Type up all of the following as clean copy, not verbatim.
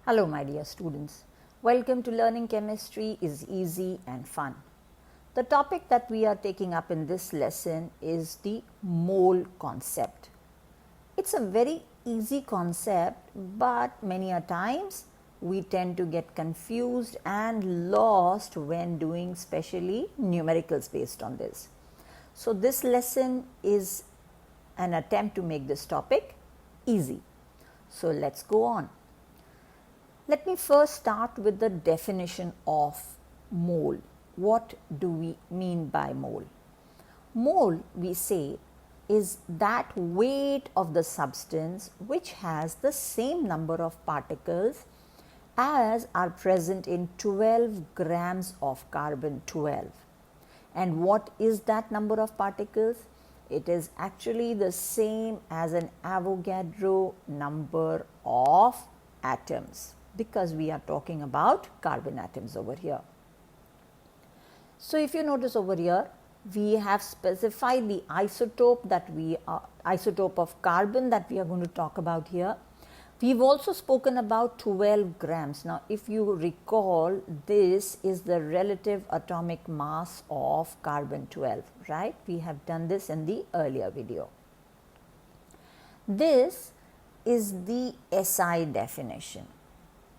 Hello my dear students, welcome to Learning Chemistry is Easy and Fun. The topic that we are taking up in this lesson is the mole concept. It's a very easy concept, but many a times we tend to get confused and lost when doing especially numericals based on this. So this lesson is an attempt to make this topic easy. So let's go on. Let me first start with the definition of mole. What do we mean by mole? Mole, we say, is that weight of the substance which has the same number of particles as are present in 12 grams of carbon 12. And what is that number of particles? It is actually the same as an Avogadro number of atoms, because we are talking about carbon atoms over here. So if you notice over here, we have specified the isotope of carbon that we are going to talk about here. We've also spoken about 12 grams. Now if you recall, this is the relative atomic mass of carbon 12, right? We have done this in the earlier video. This is the SI definition.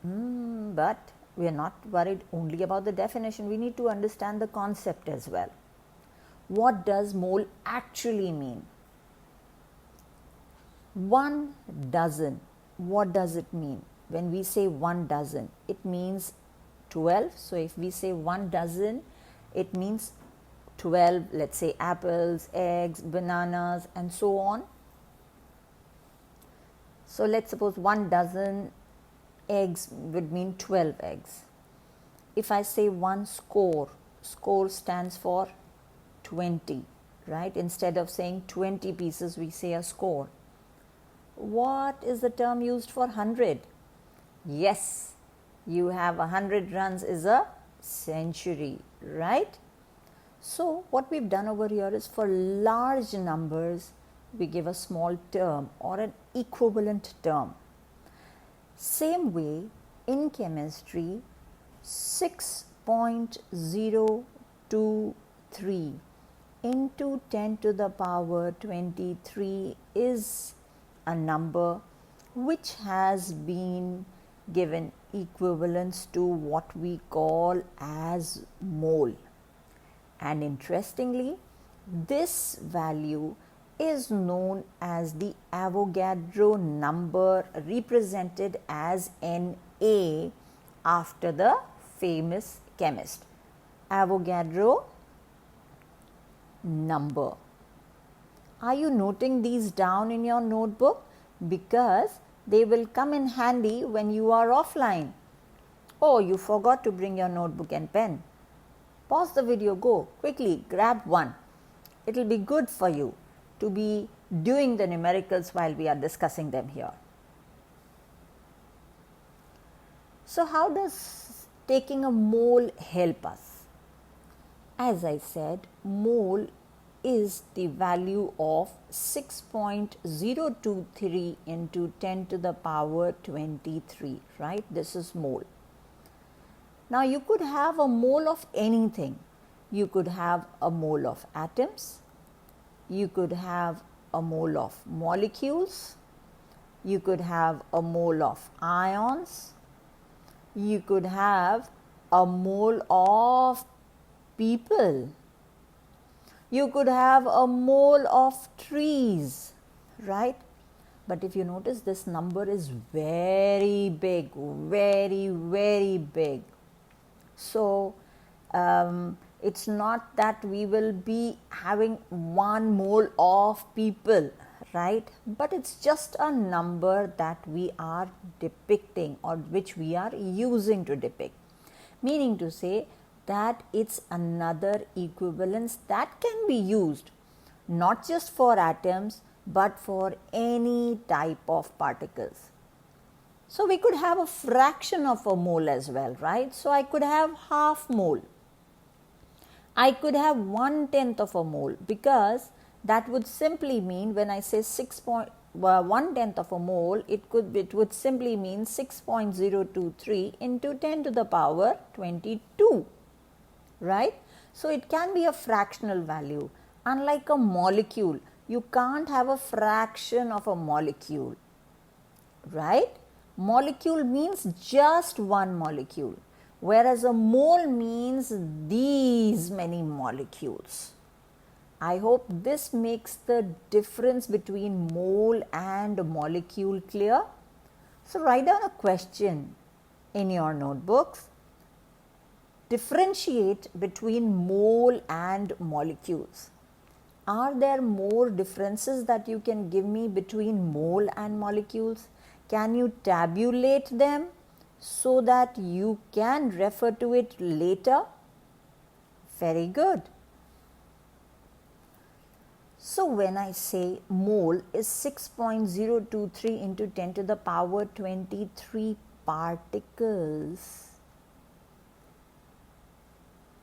But we are not worried only about the definition. We need to understand the concept as well. What does mole actually mean? 1 dozen. What does it mean? When we say 1 dozen, it means 12. So if we say 1 dozen, it means 12, let's say apples, eggs, bananas, and so on. So let's suppose 1 dozen eggs would mean 12 eggs. If I say 1 score, score stands for 20, right? Instead of saying 20 pieces, we say a score. What is the term used for 100? Yes, you have 100 runs is a century, right? So what we've done over here is for large numbers, we give a small term or an equivalent term. Same way in chemistry, 6.023 into 10 to the power 23 is a number which has been given equivalence to what we call as mole. And interestingly, this value is known as the Avogadro number, represented as Na after the famous chemist. Avogadro number. Are you noting these down in your notebook? Because they will come in handy when you are offline. Oh, you forgot to bring your notebook and pen. Pause the video, go quickly, grab one. It will be good for you to be doing the numericals while we are discussing them here. So how does taking a mole help us? As I said, mole is the value of 6.023 into 10 to the power 23, right? This is mole. Now you could have a mole of anything. You could have a mole of atoms. You could have a mole of molecules. You could have a mole of ions. You could have a mole of people. You could have a mole of trees, right? But if you notice, this number is very big, very, very big. So it's not that we will be having 1 mole of people, right? But it's just a number that we are depicting or which we are using to depict. Meaning to say that it's another equivalence that can be used not just for atoms but for any type of particles. So we could have a fraction of a mole as well, right? So I could have half mole. I could have 1/10 of a mole, because that would simply mean when I say 1/10 of a mole, it would simply mean 6.023 into 10 to the power 22, right? So it can be a fractional value. Unlike a molecule, you can't have a fraction of a molecule, right? Molecule means just one molecule, whereas a mole means these many molecules. I hope this makes the difference between mole and molecule clear. So write down a question in your notebooks. Differentiate between mole and molecules. Are there more differences that you can give me between mole and molecules? Can you tabulate them so that you can refer to it later? Very good. So when I say mole is 6.023 into 10 to the power 23 particles,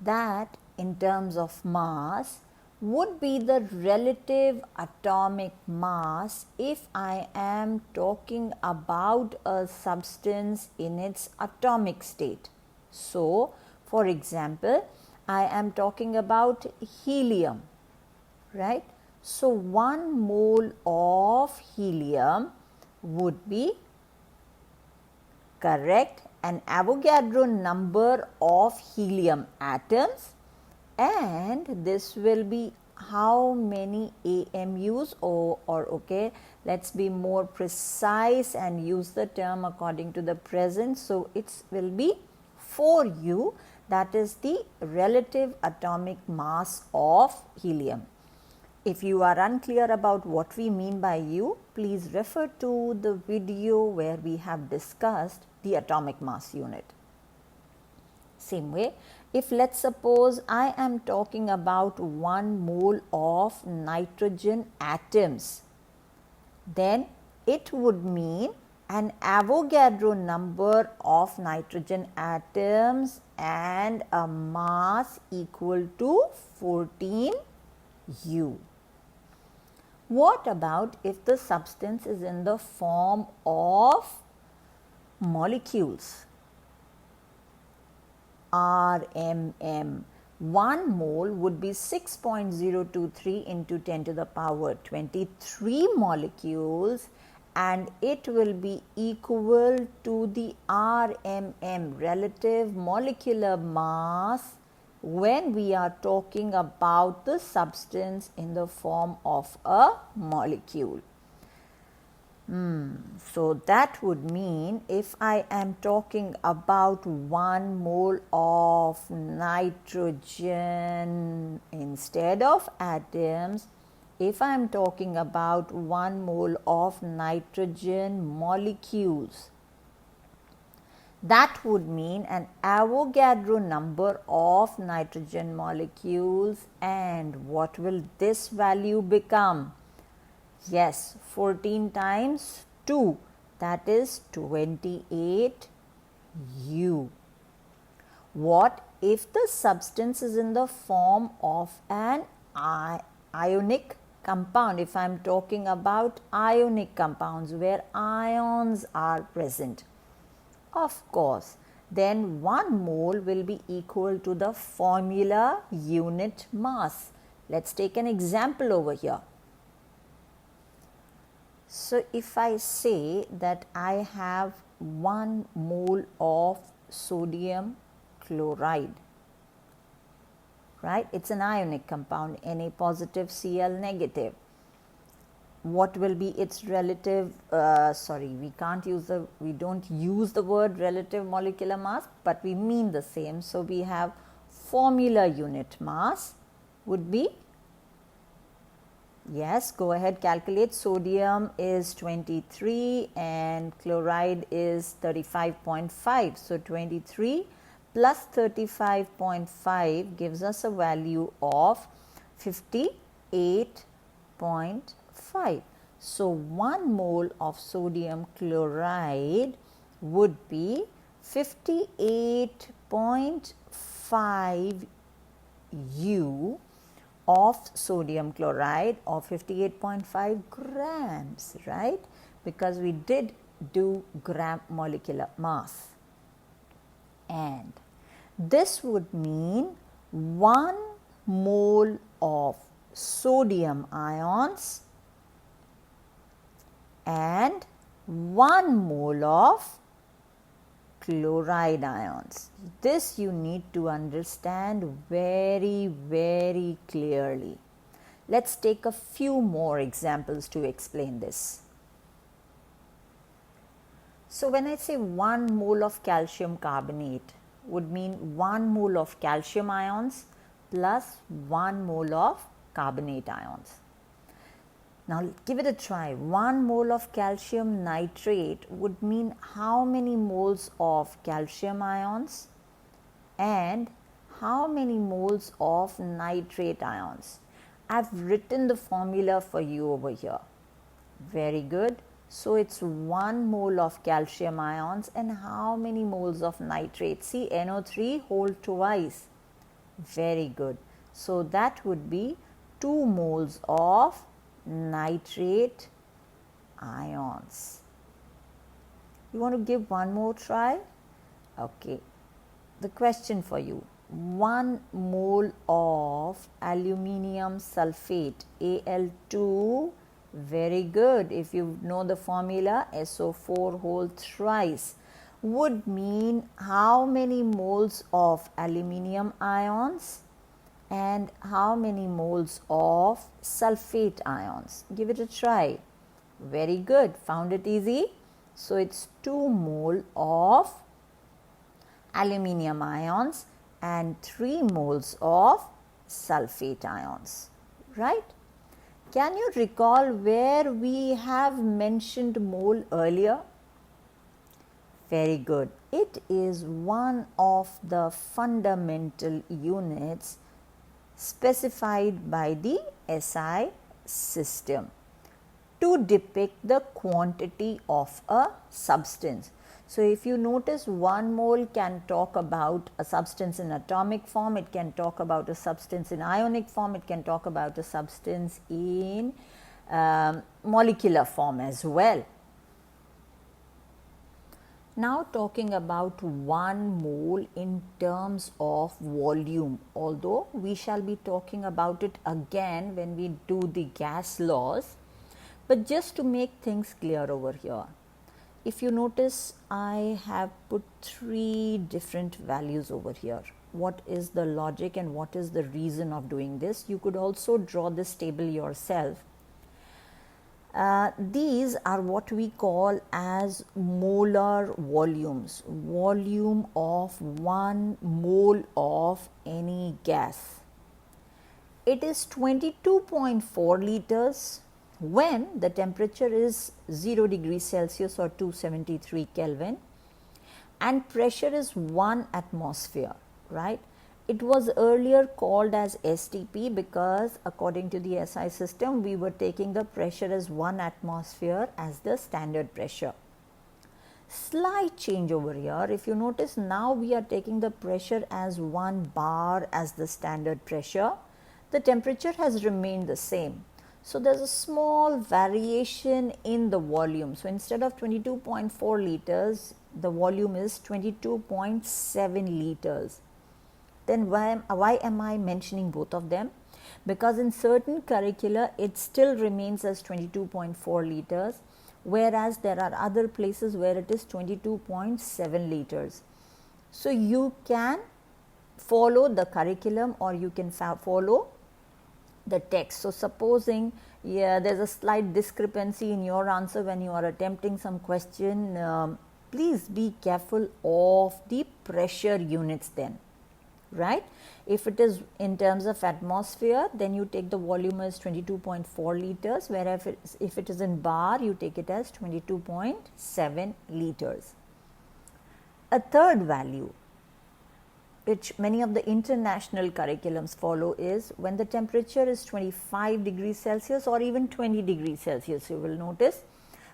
that in terms of mass would be the relative atomic mass if I am talking about a substance in its atomic state. So, for example, I am talking about helium, right? So, 1 mole of helium would be correct an Avogadro number of helium atoms, and this will be how many AMUs or okay, let's be more precise and use the term according to the present. So, it will be 4U, that is the relative atomic mass of helium. If you are unclear about what we mean by U, please refer to the video where we have discussed the atomic mass unit. Same way, if let's suppose I am talking about 1 mole of nitrogen atoms, then it would mean an Avogadro number of nitrogen atoms and a mass equal to 14U. What about if the substance is in the form of molecules? RMM. 1 mole would be 6.023 into 10 to the power 23 molecules, and it will be equal to the RMM, relative molecular mass, when we are talking about the substance in the form of a molecule. So that would mean if I am talking about 1 mole of nitrogen instead of atoms, if I am talking about 1 mole of nitrogen molecules, that would mean an Avogadro number of nitrogen molecules, and what will this value become? Yes, 14 times 2, that is 28U. What if the substance is in the form of an ionic compound? If I am talking about ionic compounds where ions are present, of course, then 1 mole will be equal to the formula unit mass. Let's take an example over here. So, if I say that I have 1 mole of sodium chloride, right? It's an ionic compound, Na positive, Cl negative. What will be its relative, we don't use the word relative molecular mass, but we mean the same. So, we have formula unit mass would be, yes, go ahead, calculate. Sodium is 23 and chloride is 35.5. So, 23 plus 35.5 gives us a value of 58.5. So, 1 mole of sodium chloride would be 58.5 U, of sodium chloride of 58.5 grams, right? Because we did do gram molecular mass. And this would mean 1 mole of sodium ions and 1 mole of chloride ions. This you need to understand very, very clearly. Let's take a few more examples to explain this. So, when I say 1 mole of calcium carbonate would mean 1 mole of calcium ions plus 1 mole of carbonate ions. Now, give it a try. 1 mole of calcium nitrate would mean how many moles of calcium ions and how many moles of nitrate ions. I have written the formula for you over here. Very good. So, it is 1 mole of calcium ions and how many moles of nitrate? See, NO3 whole twice. Very good. So, that would be 2 moles of nitrate ions. You want to give one more try? Okay. The question for you. 1 mole of aluminium sulfate, Al2. Very good. If you know the formula, SO4 whole thrice would mean how many moles of aluminium ions and how many moles of sulfate ions. Give it a try. Very good. Found it easy? So, it is 2 mole of aluminium ions and 3 moles of sulfate ions, right? Can you recall where we have mentioned mole earlier? Very good. It is one of the fundamental units specified by the SI system to depict the quantity of a substance. So, if you notice, 1 mole can talk about a substance in atomic form, it can talk about a substance in ionic form, it can talk about a substance in molecular form as well. Now, talking about 1 mole in terms of volume, although we shall be talking about it again when we do the gas laws, but just to make things clear over here. If you notice, I have put 3 different values over here. What is the logic and what is the reason of doing this? You could also draw this table yourself. These are what we call as molar volumes, volume of 1 mole of any gas. It is 22.4 liters when the temperature is 0 degrees Celsius or 273 Kelvin and pressure is 1 atmosphere, right? It was earlier called as STP because according to the SI system, we were taking the pressure as 1 atmosphere as the standard pressure. Slight change over here. If you notice, now we are taking the pressure as 1 bar as the standard pressure. The temperature has remained the same. So, there is a small variation in the volume. So, instead of 22.4 liters, the volume is 22.7 liters. Then why am I mentioning both of them? Because in certain curricula, it still remains as 22.4 liters, whereas there are other places where it is 22.7 liters. So, you can follow the curriculum or you can follow the text. So, supposing there is a slight discrepancy in your answer when you are attempting some question, please be careful of the pressure units then, right? If it is in terms of atmosphere, then you take the volume as 22.4 liters, whereas if it is in bar, you take it as 22.7 liters. A third value which many of the international curriculums follow is when the temperature is 25 degrees Celsius or even 20 degrees Celsius, you will notice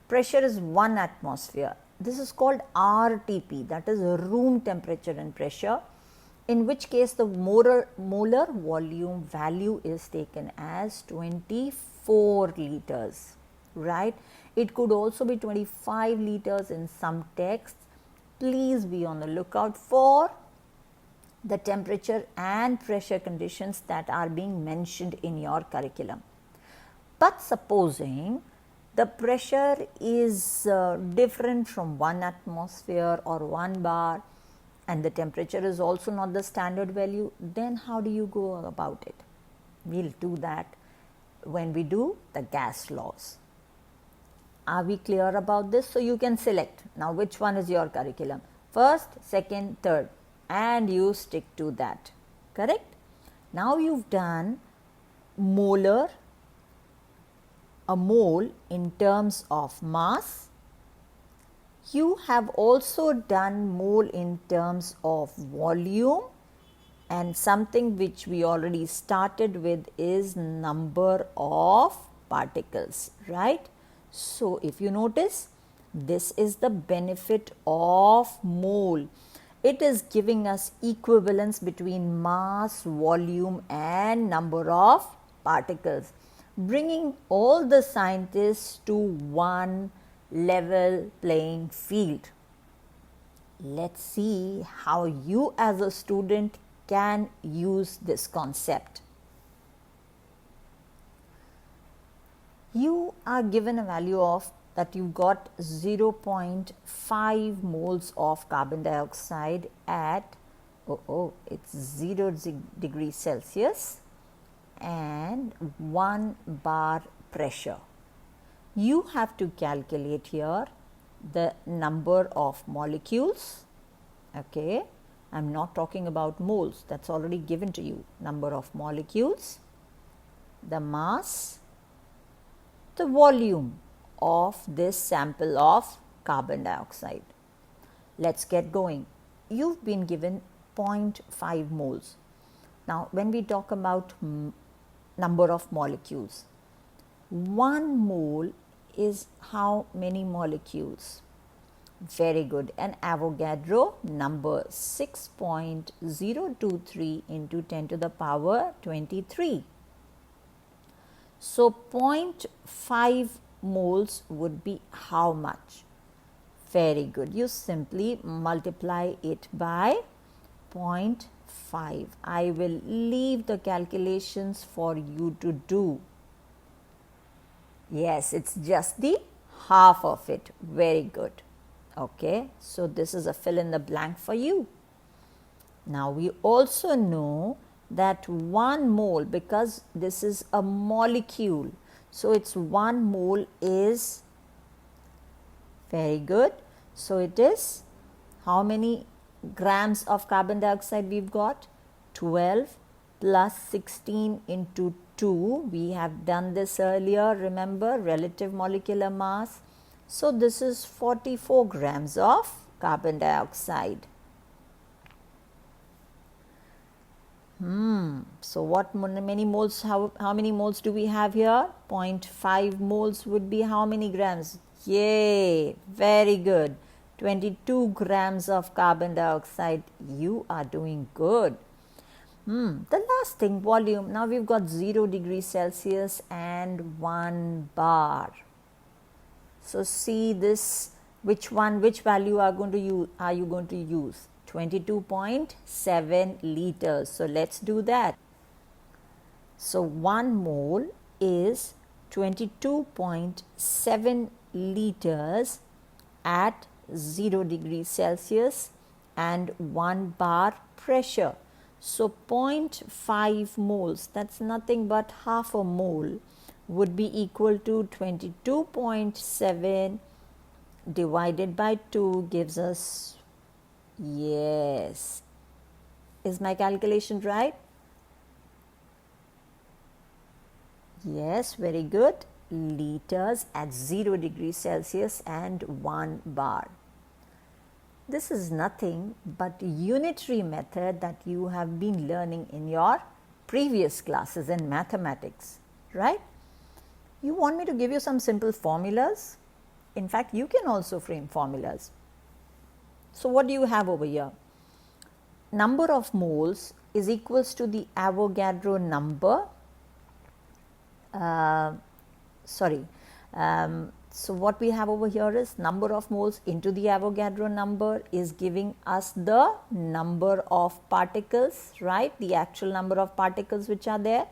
pressure is 1 atmosphere. This is called RTP, that is room temperature and pressure, in which case the molar volume value is taken as 24 liters, right? It could also be 25 liters in some texts. Please be on the lookout for the temperature and pressure conditions that are being mentioned in your curriculum. But supposing the pressure is different from 1 atmosphere or 1 bar, and the temperature is also not the standard value, then how do you go about it? We'll do that when we do the gas laws. Are we clear about this? So you can select now which one is your curriculum, first, second, third, and you stick to that, correct? Now you've done molar, a mole in terms of mass. You have also done mole in terms of volume, and something which we already started with is number of particles, right? So if you notice, this is the benefit of mole. It is giving us equivalence between mass, volume and number of particles, bringing all the scientists to one level playing field. Let's see how you as a student can use this concept. You are given a value of that you got 0.5 moles of carbon dioxide at it's 0 degrees Celsius and 1 bar pressure. You have to calculate here the number of molecules, okay. I'm not talking about moles, that's already given to you. Number of molecules, the mass, the volume of this sample of carbon dioxide. Let's get going. You've been given 0.5 moles. Now, when we talk about number of molecules, 1 mole is how many molecules? Very good. An Avogadro number 6.023 into 10 to the power 23. So 0.5 moles would be how much? Very good. You simply multiply it by 0.5. I will leave the calculations for you to do. Yes, it's just the half of it. Very good. Okay, so this is a fill in the blank for you. Now we also know that 1 mole, because this is a molecule, so it's 1 mole is very good. So it is how many grams of carbon dioxide we've got? 12 plus 16 into 2. We have done this earlier, remember, relative molecular mass. So this is 44 grams of carbon dioxide. So what many moles, how many moles do we have here? 0.5 moles would be how many grams? Yay, very good. 22 grams of carbon dioxide. You are doing good. The last thing, volume. Now we've got 0 degrees Celsius and 1 bar. So see this, which value are you going to use? 22.7 liters. So let's do that. So 1 mole is 22.7 liters at 0 degrees Celsius and 1 bar pressure. So 0.5 moles, that's nothing but half a mole, would be equal to 22.7 divided by 2 gives us, yes, is my calculation right? Yes, very good, liters at 0 degrees Celsius and 1 bar. This is nothing but unitary method that you have been learning in your previous classes in mathematics, right? You want me to give you some simple formulas? In fact, you can also frame formulas. So what do you have over here? number of moles is equals to the Avogadro number. So what we have over here is number of moles into the Avogadro number is giving us the number of particles, right? The actual number of particles which are there.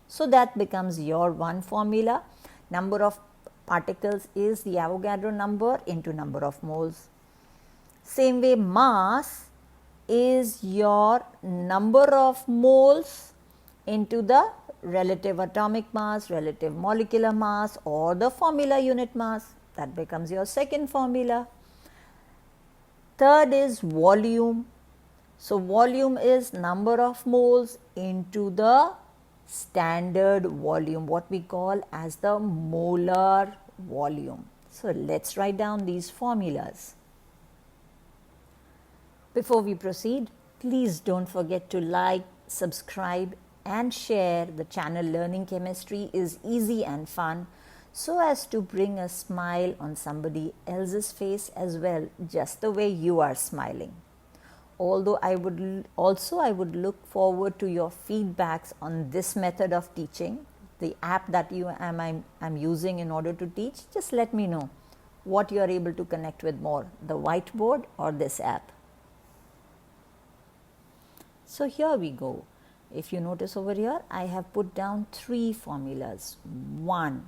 So that becomes your one formula. Number of particles is the Avogadro number into number of moles. Same way, mass is your number of moles into the relative atomic mass, relative molecular mass, or the formula unit mass. That becomes your second formula. Third is volume. So volume is number of moles into the standard volume, what we call as the molar volume. So let's write down these formulas. Before we proceed, please don't forget to like, subscribe and share the channel. Learning chemistry is easy and fun, so as to bring a smile on somebody else's face as well, just the way you are smiling. Although I would look forward to your feedbacks on this method of teaching, the app that I'm using in order to teach. Just let me know what you are able to connect with more, the whiteboard or this app. So here we go. If you notice over here, I have put down three formulas. 1.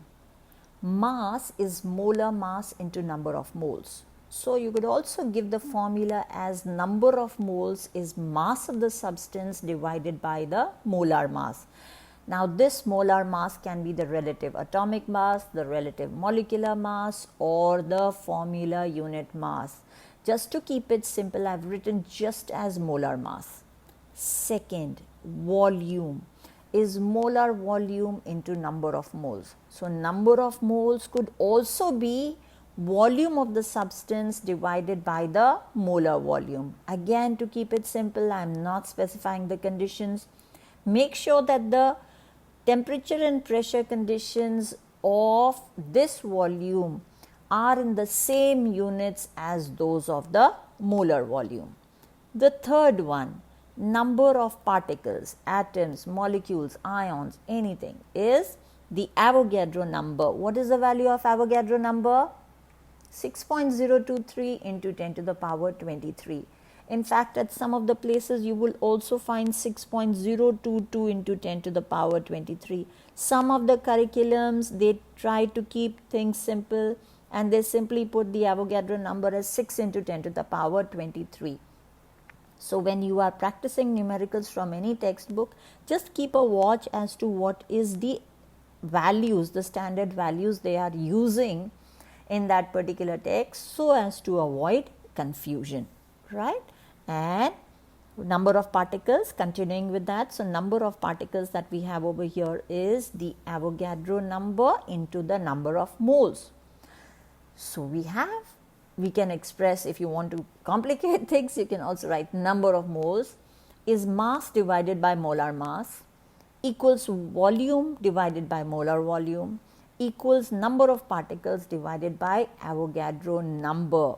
Mass is molar mass into number of moles. So you could also give the formula as number of moles is mass of the substance divided by the molar mass. Now this molar mass can be the relative atomic mass, the relative molecular mass, or the formula unit mass. Just to keep it simple, I've written just as molar mass. Second, volume is molar volume into number of moles. So number of moles could also be volume of the substance divided by the molar volume. Again, to keep it simple, I am not specifying the conditions. Make sure that the temperature and pressure conditions of this volume are in the same units as those of the molar volume. The third one, number of particles, atoms, molecules, ions, anything, is the Avogadro number. What is the value of Avogadro number? 6.023 into 10 to the power 23. In fact, at some of the places you will also find 6.022 into 10 to the power 23. Some of the curriculums, they try to keep things simple and they simply put the Avogadro number as 6 into 10 to the power 23. So when you are practicing numericals from any textbook, just keep a watch as to what is the values, the standard values they are using in that particular text, so as to avoid confusion, right? And number of particles, continuing with that. So number of particles that we have over here is the Avogadro number into the number of moles. So we can express, if you want to complicate things, you can also write number of moles is mass divided by molar mass equals volume divided by molar volume equals number of particles divided by Avogadro number.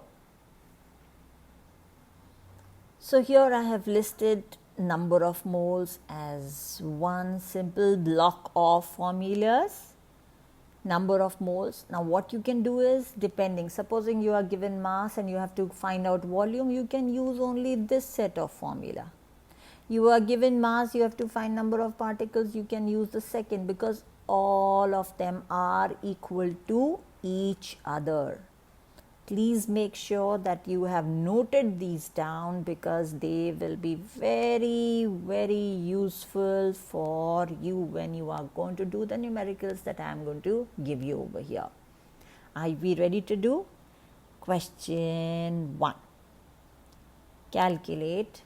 So here I have listed number of moles as one simple block of formulas. Number of moles. Now what you can do is, depending, supposing you are given mass and you have to find out volume, you can use only this set of formula. You are given mass, you have to find number of particles, you can use the second, because all of them are equal to each other. Please make sure that you have noted these down, because they will be very, very useful for you when you are going to do the numericals that I am going to give you over here. Are we ready to do? Question 1. Calculate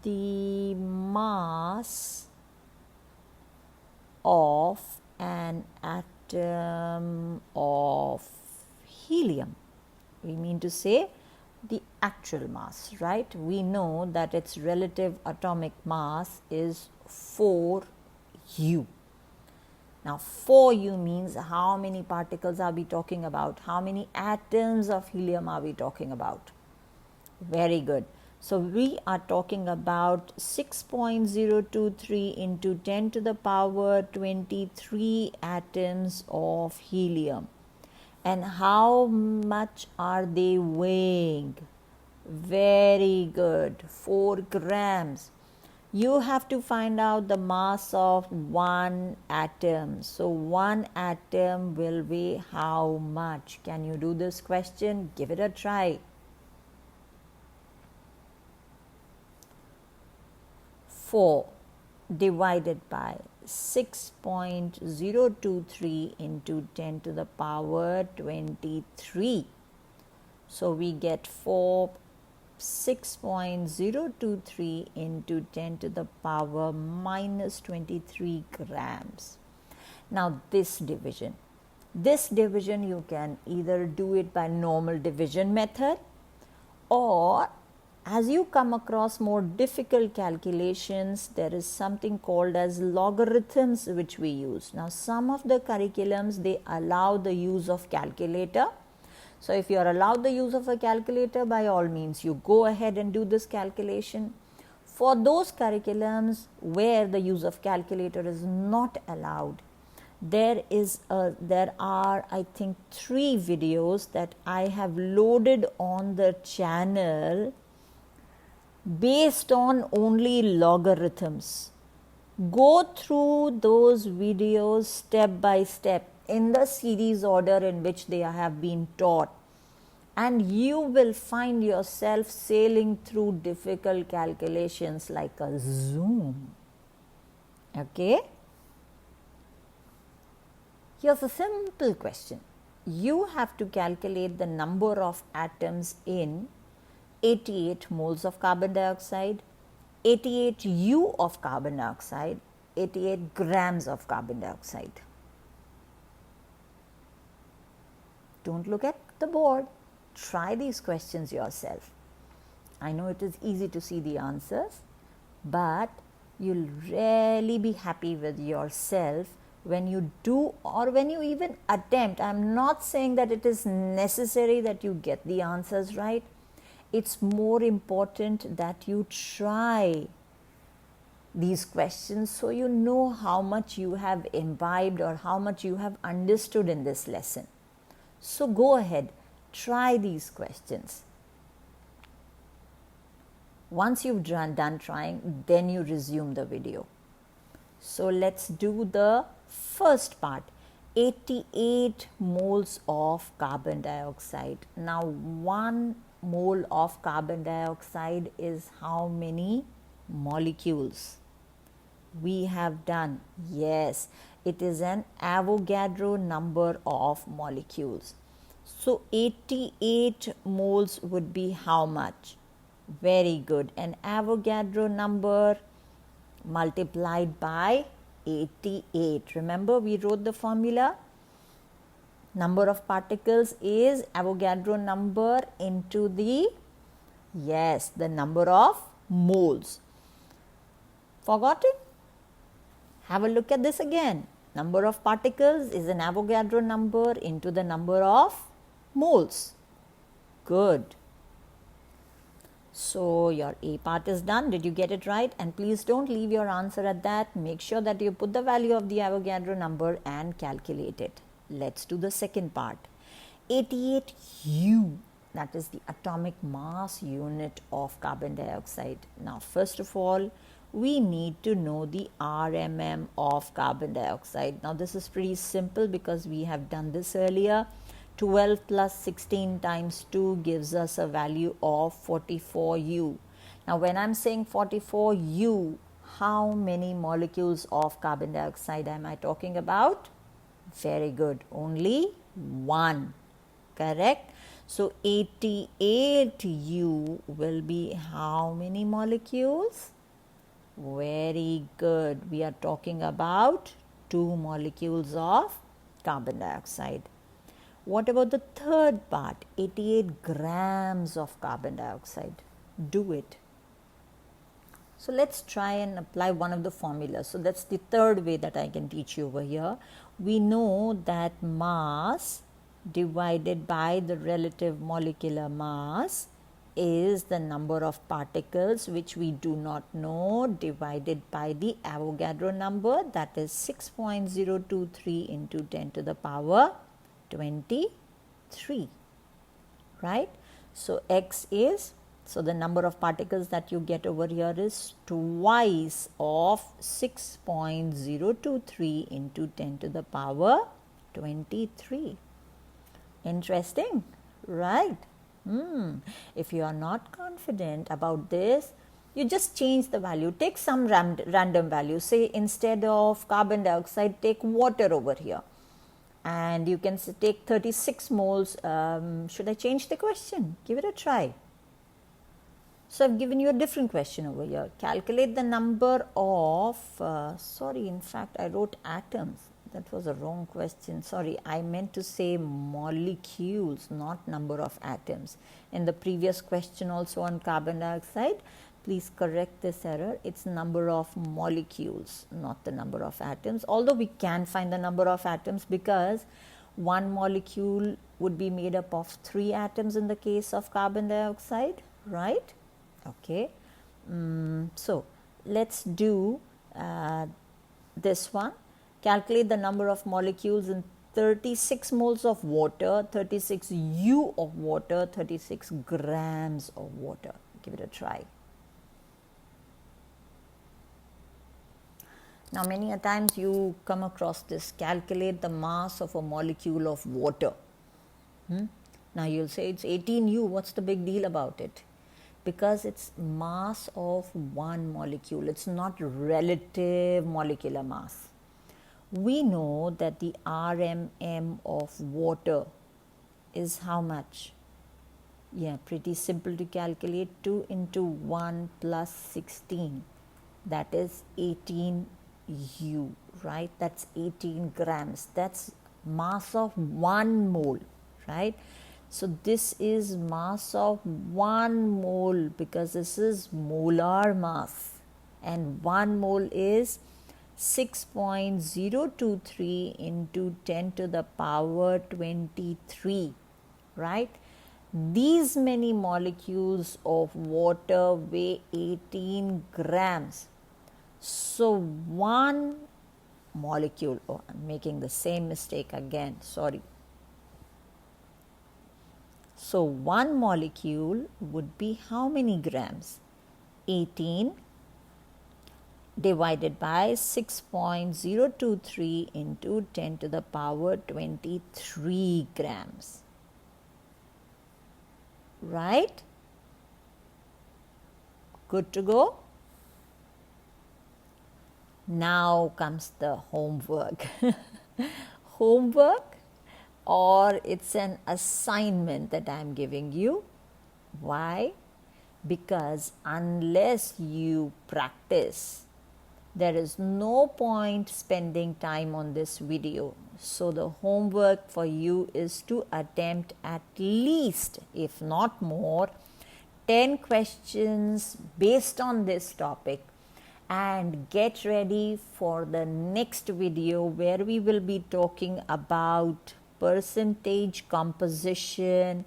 the mass of an atom of helium. We mean to say the actual mass, right? We know that its relative atomic mass is 4U. Now 4u means how many particles are we talking about? How many atoms of helium are we talking about? Very good. So we are talking about 6.023 into 10 to the power 23 atoms of helium. And how much are they weighing? Very good, 4 grams. You have to find out the mass of one atom. So one atom will weigh how much? Can you do this question? Give it a try. 4 divided by 6.023 into 10 to the power 23. So we get 6.023 into 10 to the power minus 23 grams. Now this division you can either do it by normal division method, or as you come across more difficult calculations, there is something called as logarithms which we use. Now some of the curriculums, they allow the use of calculator. So if you are allowed the use of a calculator, by all means you go ahead and do this calculation. For those curriculums where the use of calculator is not allowed, there are I think 3 videos that I have loaded on the channel based on only logarithms. Go through those videos step by step in the series order in which they have been taught, and you will find yourself sailing through difficult calculations like a zoom. Okay? Here's a simple question. You have to calculate the number of atoms in 88 moles of carbon dioxide, 88 U of carbon dioxide, 88 grams of carbon dioxide. Don't look at the board. Try these questions yourself. I know it is easy to see the answers, but you'll really be happy with yourself when you do, or when you even attempt. I'm not saying that it is necessary that you get the answers right. It's more important that you try these questions so you know how much you have imbibed or how much you have understood in this lesson. So go ahead, try these questions. Once you've done trying, then you resume the video. So let's do the first part. 88 moles of carbon dioxide. Now 1 mole of carbon dioxide is how many molecules? We have done, yes, it is an Avogadro number of molecules. So 88 moles would be how much? Very good. An Avogadro number multiplied by 88. Remember, we wrote the formula. Number of particles is Avogadro number into the, yes, the number of moles. Forgotten? Have a look at this again. Number of particles is an Avogadro number into the number of moles. Good. So your A part is done. Did you get it right? And please don't leave your answer at that. Make sure that you put the value of the Avogadro number and calculate it. Let's do the second part. 88U, that is the atomic mass unit of carbon dioxide. Now first of all, we need to know the RMM of carbon dioxide. Now this is pretty simple because we have done this earlier. 12 plus 16 times 2 gives us a value of 44U. Now when I'm saying 44U, how many molecules of carbon dioxide am I talking about? Very good, only 1, correct? So 88U will be how many molecules? Very good, we are talking about 2 molecules of carbon dioxide. What about the third part? 88 grams of carbon dioxide. Do it. So let's try and apply one of the formulas. So that's the third way that I can teach you over here. We know that mass divided by the relative molecular mass is the number of particles which we do not know divided by the Avogadro number, that is 6.023 into 10 to the power 23, right? So X is, so the number of particles that you get over here is twice of 6.023 into 10 to the power 23. Interesting, right? If you are not confident about this, you just change the value. Take some random value. Say instead of carbon dioxide, take water over here. And you can take 36 moles. Should I change the question? Give it a try. So I've given you a different question over here. Calculate the number of, in fact I wrote atoms. That was a wrong question. Sorry, I meant to say molecules, not number of atoms. In the previous question also on carbon dioxide, please correct this error. It's number of molecules, not the number of atoms. Although we can find the number of atoms because one molecule would be made up of 3 atoms in the case of carbon dioxide, right? Okay. So let's do this one. Calculate the number of molecules in 36 moles of water, 36 U of water, 36 grams of water. Give it a try. Now, many a times you come across this, calculate the mass of a molecule of water. Now, you'll say it's 18 U, what's the big deal about it? Because it's mass of one molecule, it's not relative molecular mass. We know that the RMM of water is how much? Yeah, pretty simple to calculate. 2 into 1 plus 16, that is 18 U, right? That's 18 grams. That's mass of 1 mole, right? So this is mass of 1 mole because this is molar mass, and 1 mole is 6.023 into 10 to the power 23, right? These many molecules of water weigh 18 grams. So one molecule, I'm making the same mistake again, sorry. So one molecule would be how many grams? 18 divided by 6.023 into 10 to the power 23 grams, right? Good to go? Now comes the homework. Homework, or it's an assignment that I am giving you. Why? Because unless you practice, there is no point spending time on this video. So the homework for you is to attempt at least, if not more, 10 questions based on this topic, and get ready for the next video where we will be talking about percentage composition,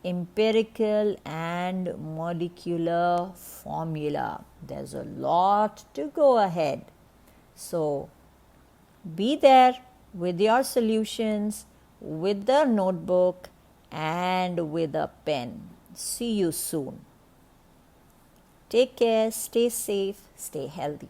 empirical and molecular formula. There's a lot to go ahead. So be there with your solutions, with the notebook and with a pen. See you soon. Take care, stay safe, stay healthy.